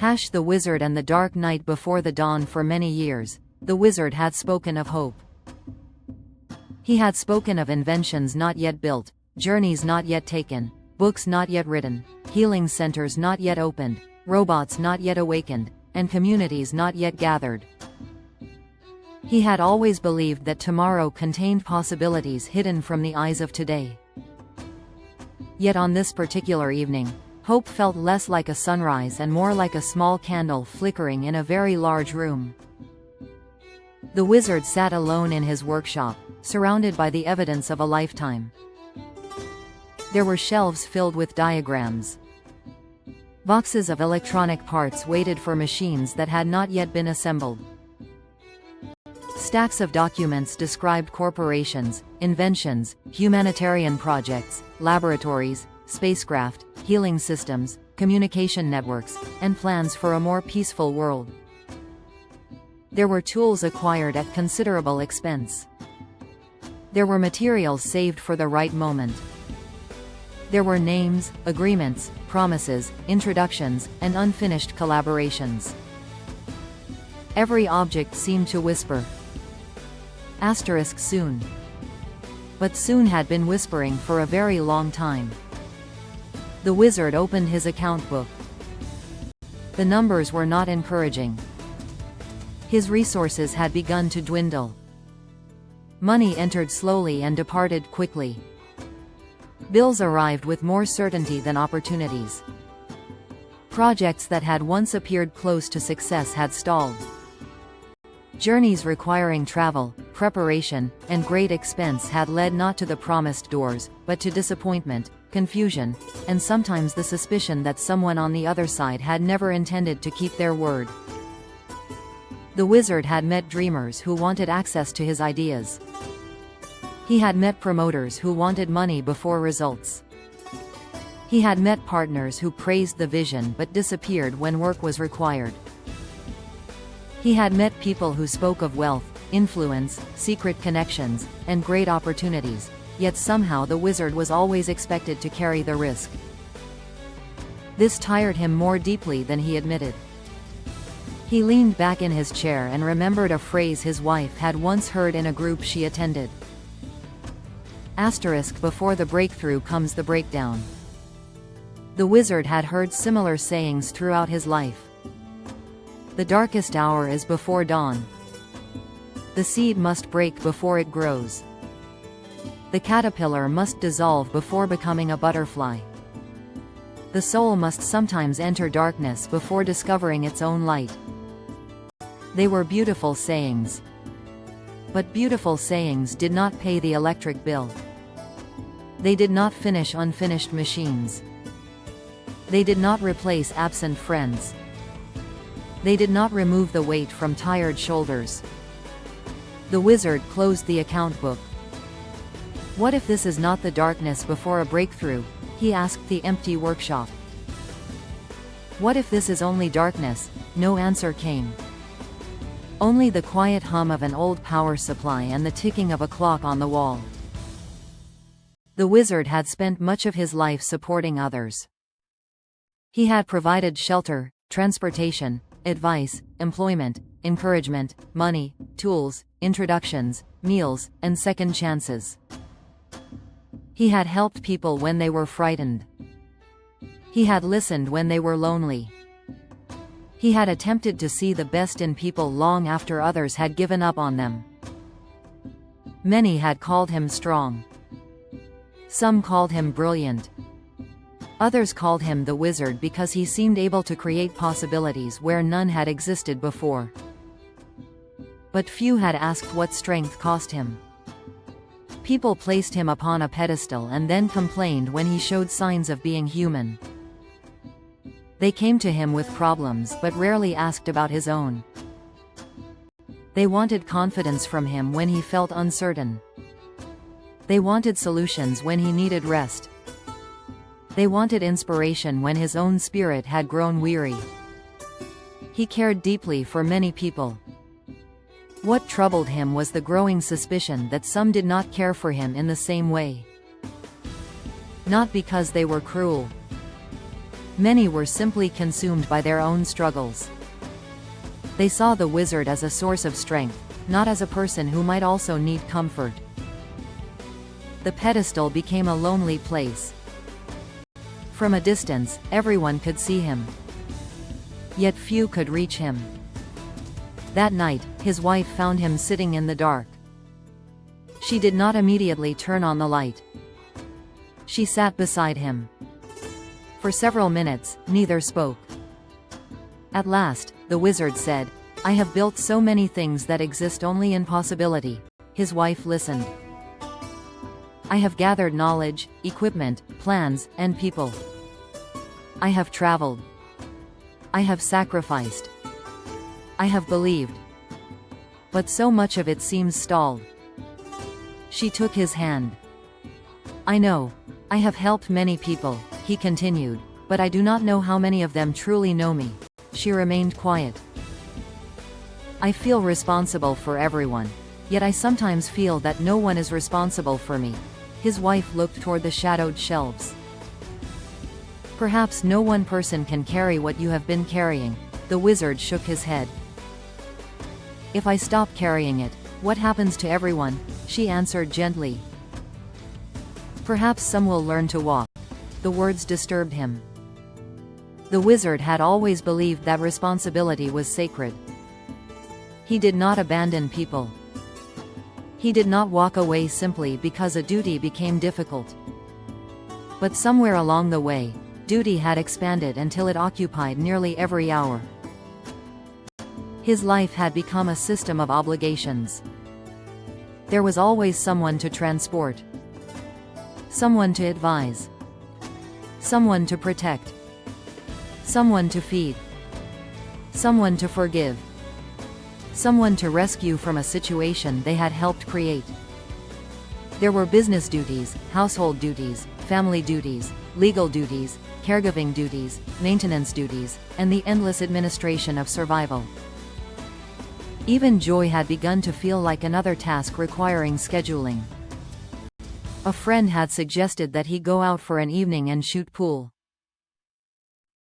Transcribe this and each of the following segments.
The wizard and the dark night before the dawn. For many years, the wizard had spoken of hope. He had spoken of inventions not yet built, journeys not yet taken, books not yet written, healing centers not yet opened, robots not yet awakened, and communities not yet gathered. He had always believed that tomorrow contained possibilities hidden from the eyes of today. Yet on this particular evening, hope felt less like a sunrise and more like a small candle flickering in a very large room. The wizard sat alone in his workshop, surrounded by the evidence of a lifetime. There were shelves filled with diagrams. Boxes of electronic parts waited for machines that had not yet been assembled. Stacks of documents described corporations, inventions, humanitarian projects, laboratories, spacecraft, healing systems, communication networks, and plans for a more peaceful world. There were tools acquired at considerable expense. There were materials saved for the right moment. There were names, agreements, promises, introductions, and unfinished collaborations. Every object seemed to whisper. Soon. But soon had been whispering for a very long time. The wizard opened his account book. The numbers were not encouraging. His resources had begun to dwindle. Money entered slowly and departed quickly. Bills arrived with more certainty than opportunities. Projects that had once appeared close to success had stalled. Journeys requiring travel, preparation, and great expense had led not to the promised doors, but to disappointment, confusion, and sometimes the suspicion that someone on the other side had never intended to keep their word. The wizard had met dreamers who wanted access to his ideas. He had met promoters who wanted money before results. He had met partners who praised the vision but disappeared when work was required. He had met people who spoke of wealth, influence, secret connections, and great opportunities, yet somehow the wizard was always expected to carry the risk. This tired him more deeply than he admitted. He leaned back in his chair and remembered a phrase his wife had once heard in a group she attended. Before the breakthrough comes the breakdown. The wizard had heard similar sayings throughout his life. The darkest hour is before dawn. The seed must break before it grows. The caterpillar must dissolve before becoming a butterfly. The soul must sometimes enter darkness before discovering its own light. They were beautiful sayings. But beautiful sayings did not pay the electric bill. They did not finish unfinished machines. They did not replace absent friends. They did not remove the weight from tired shoulders. The wizard closed the account book. What if this is not the darkness before a breakthrough? He asked the empty workshop. What if this is only darkness? No answer came. Only the quiet hum of an old power supply and the ticking of a clock on the wall. The wizard had spent much of his life supporting others. He had provided shelter, transportation, advice, employment, encouragement, money, tools, introductions, meals, and second chances. He had helped people when they were frightened. He had listened when they were lonely. He had attempted to see the best in people long after others had given up on them. Many had called him strong. Some called him brilliant. Others called him the wizard because he seemed able to create possibilities where none had existed before. But few had asked what strength cost him. People placed him upon a pedestal and then complained when he showed signs of being human. They came to him with problems but rarely asked about his own. They wanted confidence from him when he felt uncertain. They wanted solutions when he needed rest. They wanted inspiration when his own spirit had grown weary. He cared deeply for many people. What troubled him was the growing suspicion that some did not care for him in the same way. Not because they were cruel. Many were simply consumed by their own struggles. They saw the wizard as a source of strength, not as a person who might also need comfort. The pedestal became a lonely place. From a distance, everyone could see him. Yet few could reach him. That night, his wife found him sitting in the dark. She did not immediately turn on the light. She sat beside him. For several minutes, neither spoke. At last, the wizard said, "I have built so many things that exist only in possibility." His wife listened. "I have gathered knowledge, equipment, plans, and people. I have traveled. I have sacrificed. I have believed. But so much of it seems stalled." She took his hand. "I know. I have helped many people," he continued, "but I do not know how many of them truly know me." She remained quiet. "I feel responsible for everyone. Yet I sometimes feel that no one is responsible for me." His wife looked toward the shadowed shelves. "Perhaps no one person can carry what you have been carrying." The wizard shook his head. "If I stop carrying it, what happens to everyone?" She answered gently. "Perhaps some will learn to walk." The words disturbed him. The wizard had always believed that responsibility was sacred. He did not abandon people. He did not walk away simply because a duty became difficult. But somewhere along the way, duty had expanded until it occupied nearly every hour. His life had become a system of obligations. There was always someone to transport, someone to advise, someone to protect, someone to feed, someone to forgive, someone to rescue from a situation they had helped create. There were business duties, household duties, family duties, legal duties, caregiving duties, maintenance duties, and the endless administration of survival. Even joy had begun to feel like another task requiring scheduling. A friend had suggested that he go out for an evening and shoot pool.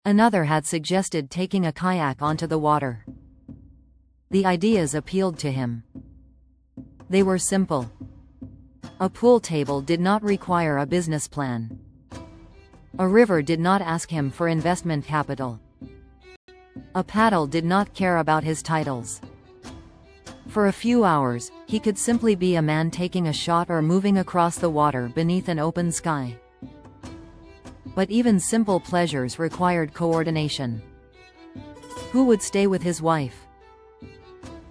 Another had suggested taking a kayak onto the water. The ideas appealed to him. They were simple. A pool table did not require a business plan. A river did not ask him for investment capital. A paddle did not care about his titles. For a few hours, he could simply be a man taking a shot or moving across the water beneath an open sky. But even simple pleasures required coordination. Who would stay with his wife?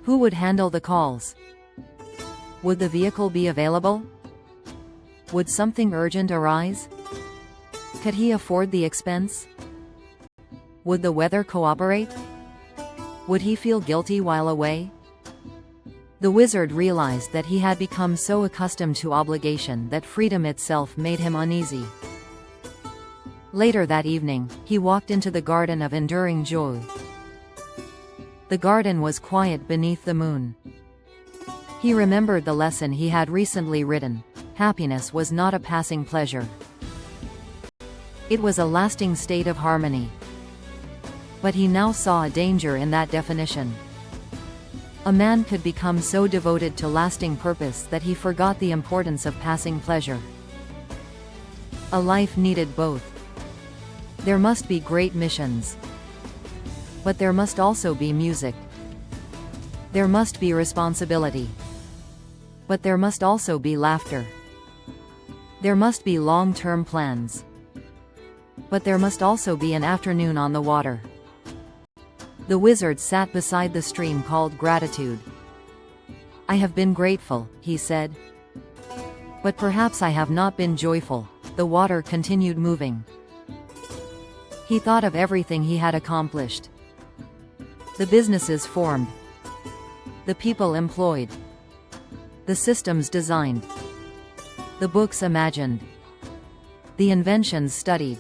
Who would handle the calls? Would the vehicle be available? Would something urgent arise? Could he afford the expense? Would the weather cooperate? Would he feel guilty while away? The wizard realized that he had become so accustomed to obligation that freedom itself made him uneasy. Later that evening, he walked into the garden of enduring joy. The garden was quiet beneath the moon. He remembered the lesson he had recently written: happiness was not a passing pleasure. It was a lasting state of harmony. But he now saw a danger in that definition. A man could become so devoted to lasting purpose that he forgot the importance of passing pleasure. A life needed both. There must be great missions. But there must also be music. There must be responsibility. But there must also be laughter. There must be long-term plans. But there must also be an afternoon on the water. The wizard sat beside the stream called gratitude. "I have been grateful," he said. "But perhaps I have not been joyful." The water continued moving. He thought of everything he had accomplished. The businesses formed. The people employed. The systems designed. The books imagined. The inventions studied.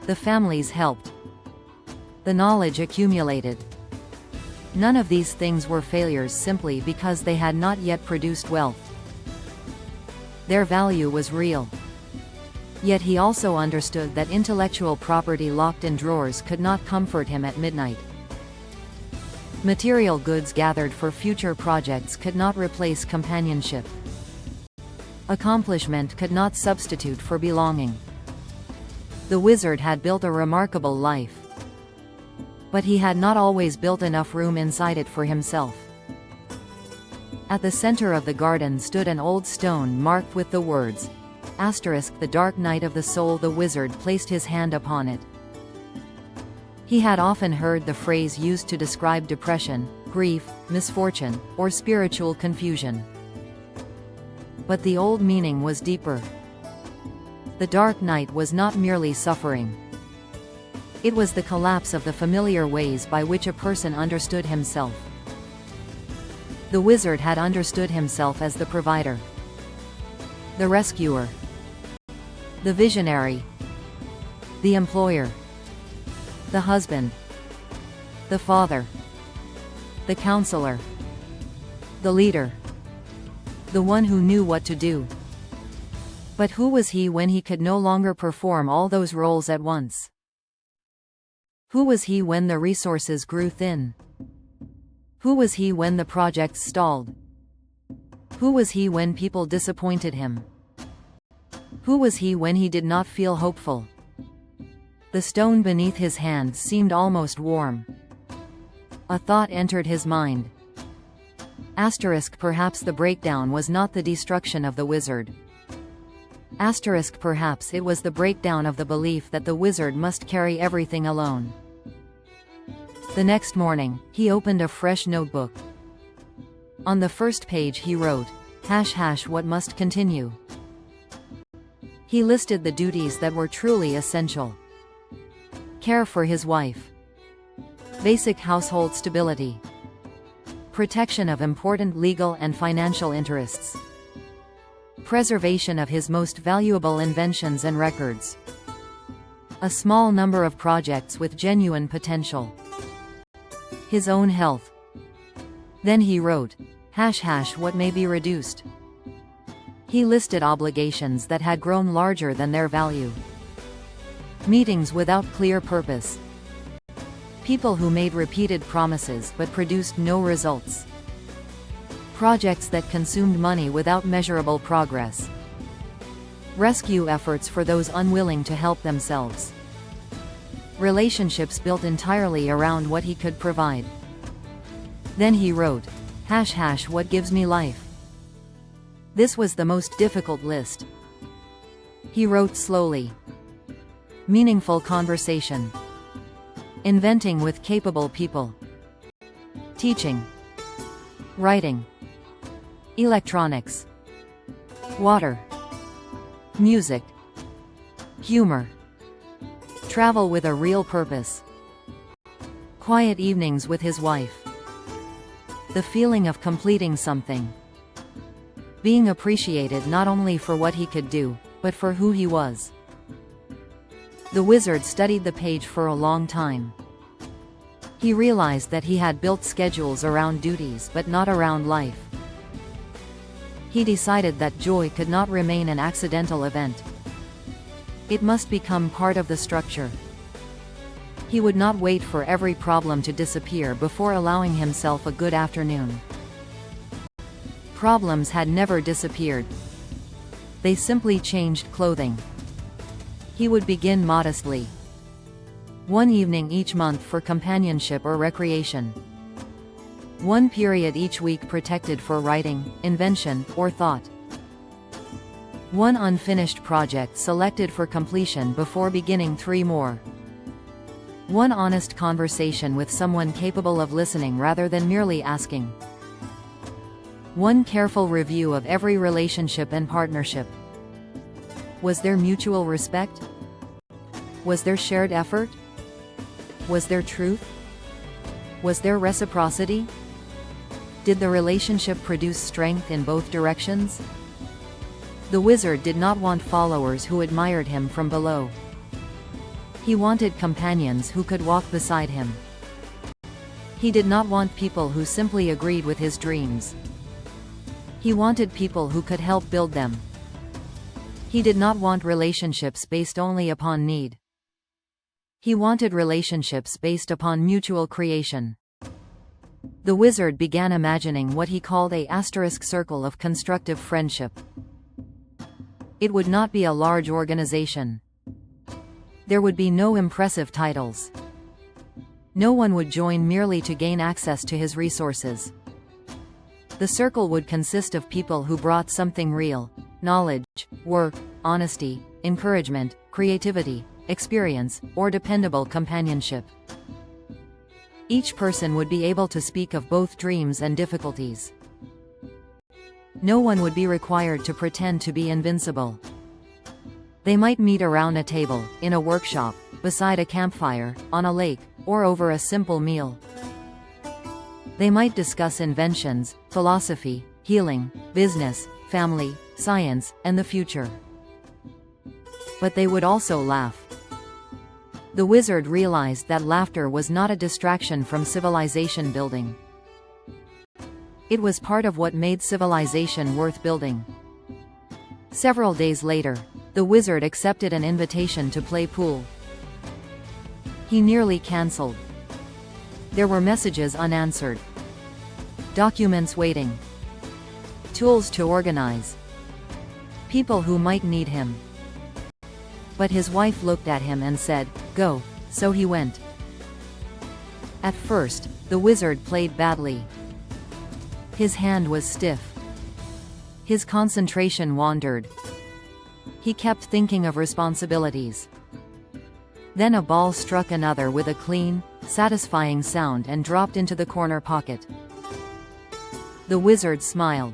The families helped. The knowledge accumulated. None of these things were failures simply because they had not yet produced wealth. Their value was real. Yet he also understood that intellectual property locked in drawers could not comfort him at midnight. Material goods gathered for future projects could not replace companionship. Accomplishment could not substitute for belonging. The wizard had built a remarkable life. But he had not always built enough room inside it for himself. At the center of the garden stood an old stone marked with the words, *, the dark night of the soul. The wizard placed his hand upon it. He had often heard the phrase used to describe depression, grief, misfortune, or spiritual confusion. But the old meaning was deeper. The dark night was not merely suffering. It was the collapse of the familiar ways by which a person understood himself. The wizard had understood himself as the provider, the rescuer, the visionary, the employer, the husband, the father, the counselor, the leader, the one who knew what to do. But who was he when he could no longer perform all those roles at once? Who was he when the resources grew thin? Who was he when the projects stalled? Who was he when people disappointed him? Who was he when he did not feel hopeful? The stone beneath his hand seemed almost warm. A thought entered his mind. Perhaps the breakdown was not the destruction of the wizard. Perhaps it was the breakdown of the belief that the wizard must carry everything alone. The next morning, he opened a fresh notebook. On the first page he wrote, # what must continue. He listed the duties that were truly essential. Care for his wife. Basic household stability. Protection of important legal and financial interests. Preservation of his most valuable inventions and records. A small number of projects with genuine potential. His own health. Then he wrote, # what may be reduced. He listed obligations that had grown larger than their value. Meetings without clear purpose. People who made repeated promises but produced no results. Projects that consumed money without measurable progress. Rescue efforts for those unwilling to help themselves. Relationships built entirely around what he could provide. Then he wrote, # what gives me life. This was the most difficult list. He wrote slowly. Meaningful conversation. Inventing with capable people. Teaching. Writing. Electronics. Water. Music. Humor. Travel with a real purpose. Quiet evenings with his wife. The feeling of completing something. Being appreciated not only for what he could do, but for who he was. The wizard studied the page for a long time. He realized that he had built schedules around duties but not around life. He decided that joy could not remain an accidental event. It must become part of the structure. He would not wait for every problem to disappear before allowing himself a good afternoon. Problems had never disappeared. They simply changed clothing. He would begin modestly. One evening each month for companionship or recreation. One period each week protected for writing, invention, or thought. One unfinished project selected for completion before beginning 3 more. One honest conversation with someone capable of listening rather than merely asking. One careful review of every relationship and partnership. Was there mutual respect? Was there shared effort? Was there truth? Was there reciprocity? Did the relationship produce strength in both directions? The wizard did not want followers who admired him from below. He wanted companions who could walk beside him. He did not want people who simply agreed with his dreams. He wanted people who could help build them. He did not want relationships based only upon need. He wanted relationships based upon mutual creation. The wizard began imagining what he called a asterisk circle of constructive friendship. It would not be a large organization. There would be no impressive titles. No one would join merely to gain access to his resources. The circle would consist of people who brought something real: knowledge, work, honesty, encouragement, creativity, experience, or dependable companionship. Each person would be able to speak of both dreams and difficulties. No one would be required to pretend to be invincible. They might meet around a table, in a workshop, beside a campfire, on a lake, or over a simple meal. They might discuss inventions, philosophy, healing, business, family, science, and the future. But they would also laugh. The wizard realized that laughter was not a distraction from civilization building. It was part of what made civilization worth building. Several days later, the wizard accepted an invitation to play pool. He nearly cancelled. There were messages unanswered, documents waiting, tools to organize, people who might need him. But his wife looked at him and said, "Go," so he went. At first, the wizard played badly. His hand was stiff. His concentration wandered. He kept thinking of responsibilities. Then a ball struck another with a clean, satisfying sound and dropped into the corner pocket. The wizard smiled.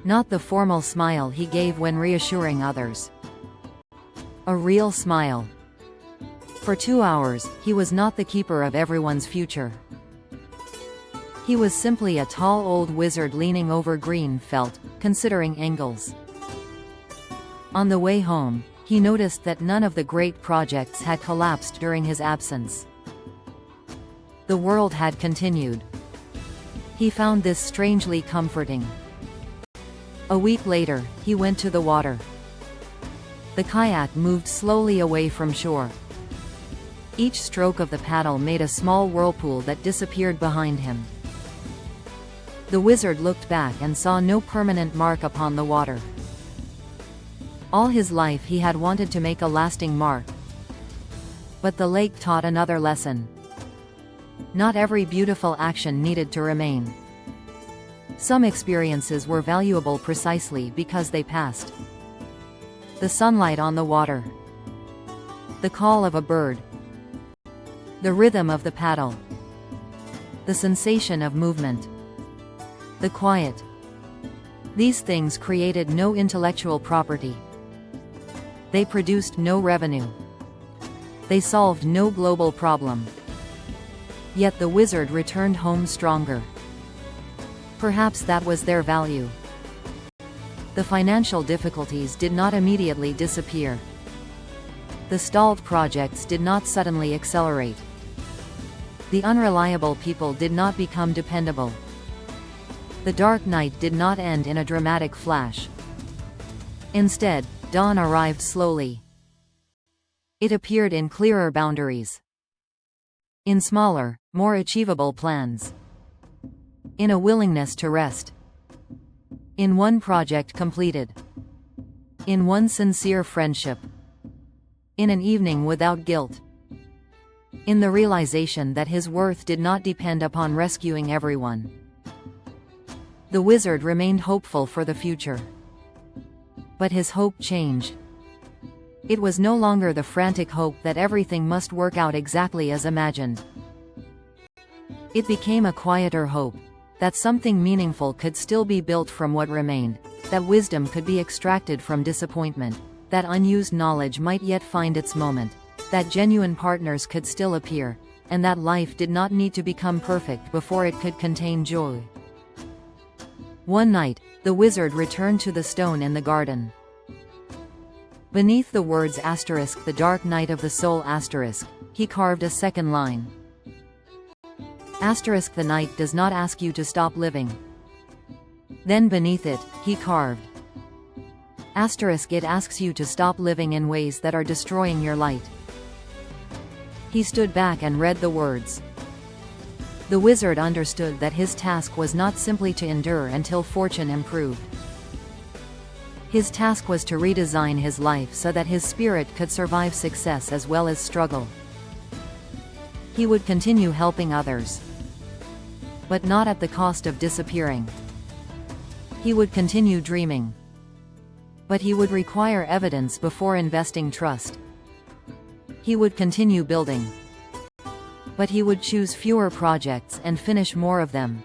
Not the formal smile he gave when reassuring others. A real smile. For 2 hours, he was not the keeper of everyone's future. He was simply a tall old wizard leaning over green felt, considering angles. On the way home, he noticed that none of the great projects had collapsed during his absence. The world had continued. He found this strangely comforting. A week later, he went to the water. The kayak moved slowly away from shore. Each stroke of the paddle made a small whirlpool that disappeared behind him. The wizard looked back and saw no permanent mark upon the water. All his life he had wanted to make a lasting mark. But the lake taught another lesson. Not every beautiful action needed to remain. Some experiences were valuable precisely because they passed. The sunlight on the water. The call of a bird. The rhythm of the paddle. The sensation of movement. The quiet. These things created no intellectual property. They produced no revenue. They solved no global problem. Yet the wizard returned home stronger. Perhaps that was their value. The financial difficulties did not immediately disappear. The stalled projects did not suddenly accelerate. The unreliable people did not become dependable. The dark night did not end in a dramatic flash. Instead, dawn arrived slowly. It appeared in clearer boundaries. In smaller, more achievable plans. In a willingness to rest. In one project completed. In one sincere friendship. In an evening without guilt. In the realization that his worth did not depend upon rescuing everyone. The wizard remained hopeful for the future. But his hope changed. It was no longer the frantic hope that everything must work out exactly as imagined. It became a quieter hope. That something meaningful could still be built from what remained, that wisdom could be extracted from disappointment, that unused knowledge might yet find its moment, that genuine partners could still appear, and that life did not need to become perfect before it could contain joy. One night, the wizard returned to the stone in the garden. Beneath the words asterisk the dark night of the soul asterisk, he carved a second line. Asterisk the night does not ask you to stop living. Then beneath it, he carved It asks you to stop living in ways that are destroying your light. He stood back and read the words. The wizard understood that his task was not simply to endure until fortune improved. His task was to redesign his life so that his spirit could survive success as well as struggle. He would continue helping others, but not at the cost of disappearing. He would continue dreaming, but he would require evidence before investing trust. He would continue building, but he would choose fewer projects and finish more of them.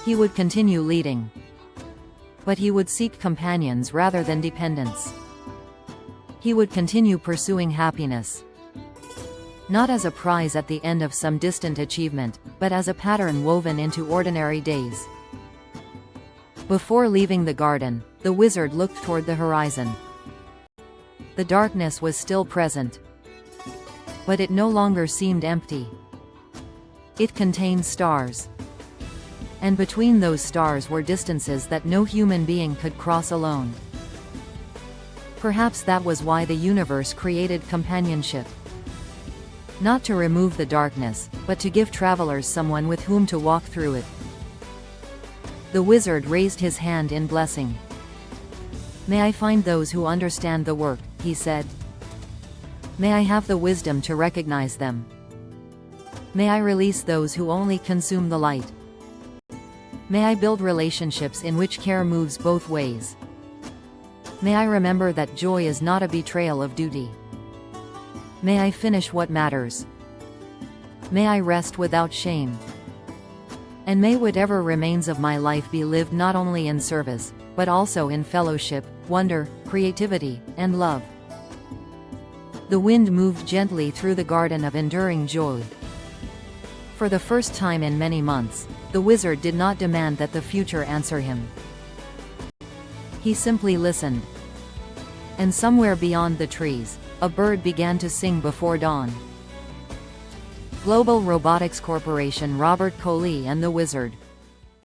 He would continue leading, but he would seek companions rather than dependents. He would continue pursuing happiness, not as a prize at the end of some distant achievement, but as a pattern woven into ordinary days. Before leaving the garden, the wizard looked toward the horizon. The darkness was still present, but it no longer seemed empty. It contained stars, and between those stars were distances that no human being could cross alone. Perhaps that was why the universe created companionship. Not to remove the darkness, but to give travelers someone with whom to walk through it. The wizard raised his hand in blessing. "May I find those who understand the work," he said. "May I have the wisdom to recognize them. May I release those who only consume the light. May I build relationships in which care moves both ways. May I remember that joy is not a betrayal of duty. May I finish what matters. May I rest without shame. And may whatever remains of my life be lived not only in service, but also in fellowship, wonder, creativity, and love." The wind moved gently through the garden of enduring joy. For the first time in many months, the wizard did not demand that the future answer him. He simply listened. And somewhere beyond the trees, a bird began to sing before dawn. Global Robotics Corporation, Robert Colee and the Wizard.